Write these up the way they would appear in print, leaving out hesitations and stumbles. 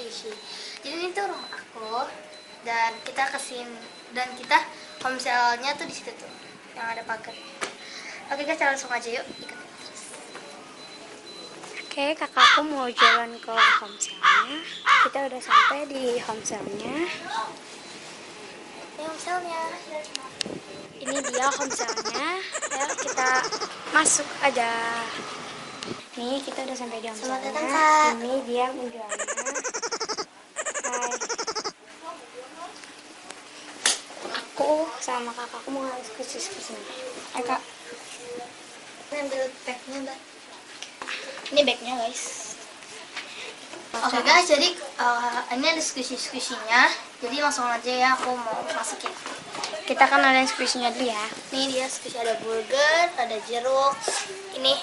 squishy. Jadi ini tuh rumah aku dan kita kesini dan kita homestay-nya tuh di situ tuh yang ada pagar. Oke guys, langsung aja yuk ikutin terus. Oke, kakakku mau jalan ke homestay-nya. Kita udah sampai di homestay-nya. Ini homestay-nya. Ini dia homestay-nya. Ayo kita masuk aja. Nih, kita udah sampai di Selamat datang, homestay-nya. Kak. Ini dia penjualnya. Hai. Aku sama kakakku mau diskusi kesini. Ayo kak. Ambil bag-nya, Mbak. Ini bagnya guys. Oke guys, jadi ini ada squishy-squishy-nya. Jadi langsung aja ya aku mau masukin. Kita kan ada squishy-nya dulu ya. Nih dia squishy, ada burger, ada jeruk. Ini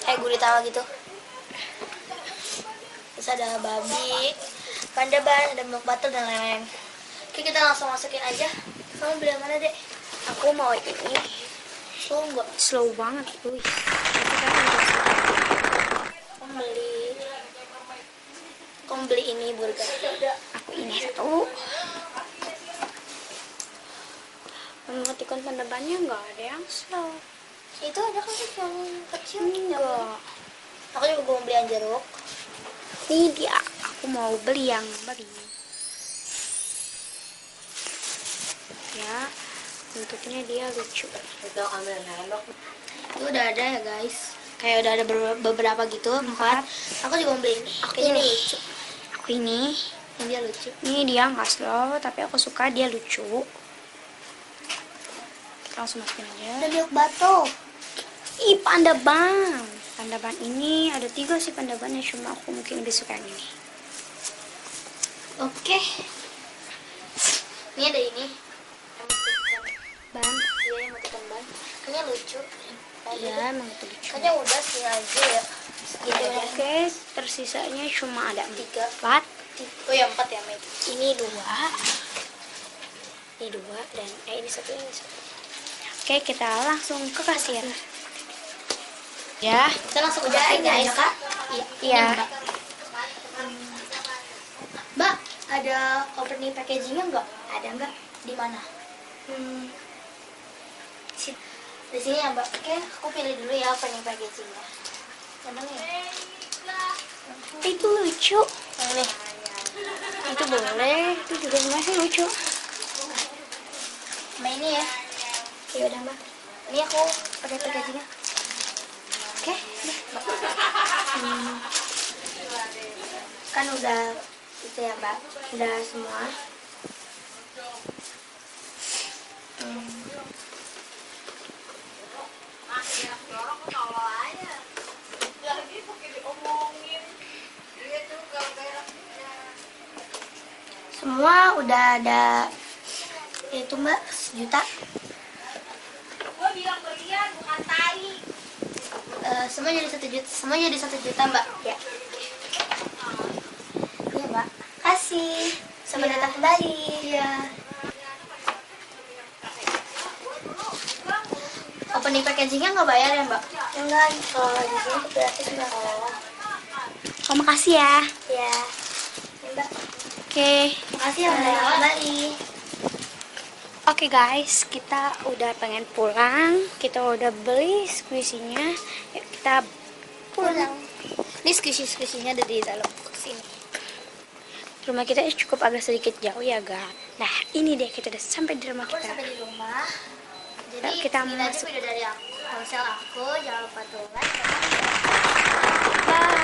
kayak gurita gitu. Terus ada babi, panda ban, ada milk butter dan lain-lain. Oke, kita langsung masukin aja. Kamu beli yang mana, Dek? Aku mau ini. Slow enggak? Slow banget, wih. Kamu beli ini burger. Aku ini satu. Mematikan tanda bannya nggak ada yang slow. Itu ada kan yang kecil. Enggak. Aku juga mau beli yang jeruk. Ini dia. Aku mau beli yang babi. Ya, bentuknya dia lucu. Itu udah ada ya guys. Kayak udah ada beberapa gitu, 4. Aku juga mau beli ini. Kayaknya ini lucu. Aku ini. Ini dia lucu. Ini dia nggak slow, tapi aku suka dia lucu. Kita langsung masukin aja. Ada milk butter. Ih, panda ban. Panda ban ini ada 3 sih panda bannya, cuma aku mungkin lebih suka yang ini. Oke. Ini ada ini. Ban. Iya, yang matikan ban. Kayaknya lucu. Ya, emang itu lucu. Kayaknya udah sih aja ya. Gitu aja. Oke, tersisanya cuma ada 3. 4. Oh ya 4 ya, Meg. Ini 2. Ini 2 dan ini 1 ini 1. Oke, kita langsung ke kasir. Ya, Kita langsung udah guys. Kak? Iya. Iya. Ini, Mbak. Mbak, ada opening packagingnya nggak? Ada nggak? Di mana? Di sini ya, Mbak. Oke, aku pilih dulu ya opening packagingnya. Yang mana ya? itu lucu. Yang ini. Itu boleh, itu juga masih lucu. Sama ini ya. Ya udah, Mbak. Ini aku pakai packagingnya. Oke, nih, Mbak. Kan udah itu ya, Mbak. Udah semua. Semua udah ada itu, Mbak, 1 juta. Semua jadi 1 juta. Semua jadi 1 juta, Mbak. Ya. Iya, Mbak. Kasih. Selamat datang kembali. Iya. Opening packagingnya nggak bayar ya, Mbak? Enggak, kalau di sini gratis, Mbak. Oh, makasih ya. Ya. Mbak. Oke. Makasih ya, Mbak. Kembali. Oke guys, kita udah pengen pulang. Kita udah beli squishy-nya. Yuk kita pulang. Ini squishy-squishy-nya ada di dalam sini. Rumah kita cukup agak sedikit jauh ya, guys. Nah, ini deh kita udah sampai di rumah Aku udah kita. sampai di rumah. Jadi Yuk, kita segini aja masuk. video dari aku. Ponsel aku, jangan lupa tuh like. Bye.